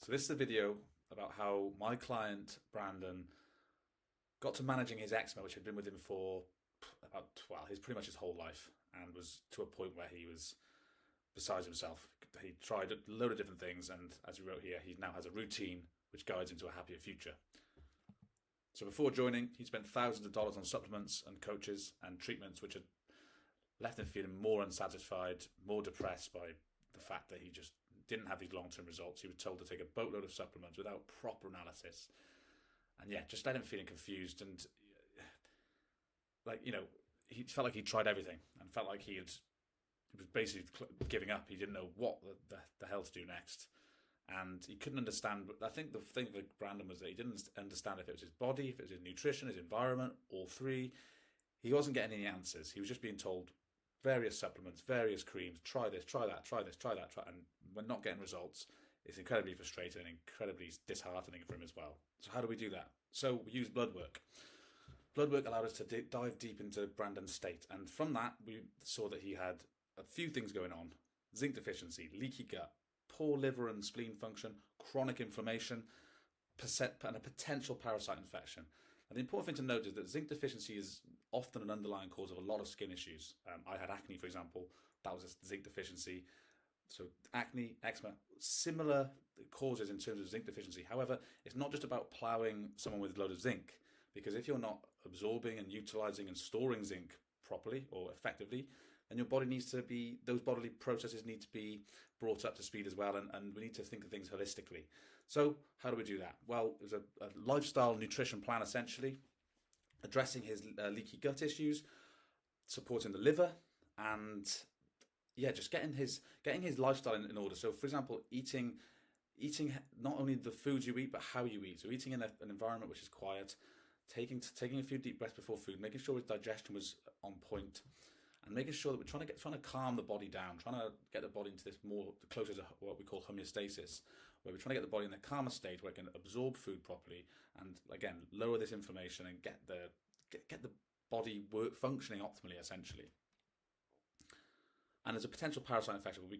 So this is a video about how my client Brandon got to managing his eczema, which had been with him for his pretty much his whole life, and was to a point where he was besides himself. He tried a load of different things, and as he wrote here, he now has a routine which guides him to a happier future. So before joining, he spent thousands of dollars on supplements and coaches and treatments, which had left him feeling more unsatisfied, more depressed by the fact that he just didn't have these long-term results. He was told to take a boatload of supplements without proper analysis, and just let him feeling confused and he felt like he tried everything and felt like he was basically giving up. He didn't know what the hell to do next, and he couldn't understand. I think the thing with Brandon was that he didn't understand if it was his body, if it was his nutrition, his environment, all three. He wasn't getting any answers. He was just being told various supplements, various creams, try this, try that, try this, try that, and when not getting results, it's incredibly frustrating and incredibly disheartening for him as well. So how do we do that? So we use blood work. Blood work allowed us to dive deep into Brandon's state, and from that we saw that he had a few things going on: zinc deficiency, leaky gut, poor liver and spleen function, chronic inflammation, and a potential parasite infection. And the important thing to note is that zinc deficiency is often an underlying cause of a lot of skin issues. I had acne, for example. That was a zinc deficiency. So acne, eczema, similar causes in terms of zinc deficiency. However, it's not just about ploughing someone with a load of zinc, because if you're not absorbing and utilizing and storing zinc properly or effectively, then your body needs to be, those bodily processes need to be brought up to speed as well, and we need to think of things holistically. So how do we do that? Well, it was a lifestyle nutrition plan, essentially, addressing his leaky gut issues, supporting the liver, and just getting his lifestyle in order. So, for example, eating not only the foods you eat, but how you eat. So eating in an environment which is quiet, taking a few deep breaths before food, making sure his digestion was on point, and making sure that we're trying to calm the body down, trying to get the body into this more closer to what we call homeostasis, where we're trying to get the body in a calmer state where it can absorb food properly, and again lower this inflammation and get the body functioning optimally, essentially. And there's a potential parasite infection, but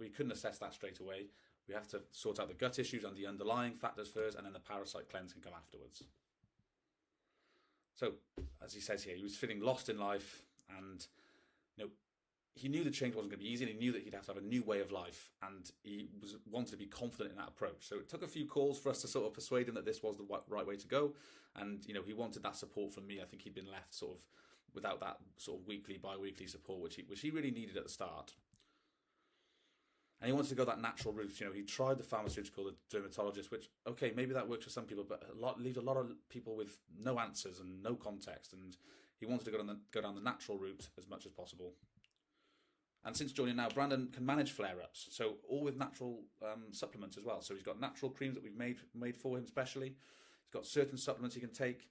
we couldn't assess that straight away. We have to sort out the gut issues and the underlying factors first, and then the parasite cleanse can come afterwards. So, as he says here, he was feeling lost in life, and he knew the change wasn't going to be easy, and he knew that he'd have to have a new way of life, and he wanted to be confident in that approach. So it took a few calls for us to sort of persuade him that this was the right way to go, and he wanted that support from me. I think he'd been left sort of without that sort of weekly, bi-weekly support, which he really needed at the start. And he wanted to go that natural route. He tried the pharmaceutical, the dermatologist, which, okay, maybe that works for some people, but leaves a lot of people with no answers and no context. And he wanted to go down the natural route as much as possible. And since joining now, Brandon can manage flare-ups, so all with natural supplements as well. So he's got natural creams that we've made for him specially. He's got certain supplements he can take,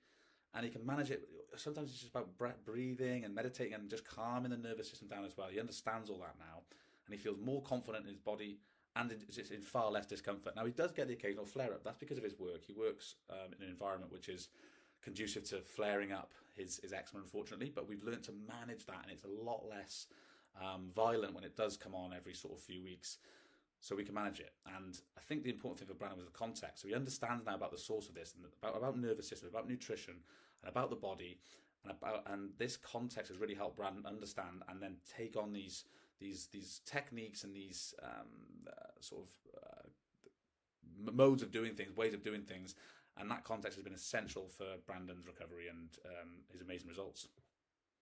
and he can manage it. Sometimes it's just about breathing and meditating and just calming the nervous system down as well. He understands all that now, and he feels more confident in his body and in far less discomfort. Now, he does get the occasional flare-up. That's because of his work. He works in an environment which is conducive to flaring up his eczema, unfortunately, but we've learned to manage that, and it's a lot less violent when it does come on every sort of few weeks, so we can manage it. And I think the important thing for Brandon was the context. So he understands now about the source of this, and about nervous system, about nutrition, and about the body, and this context has really helped Brandon understand and then take on these techniques and these modes of doing things, ways of doing things, and that context has been essential for Brandon's recovery and his amazing results.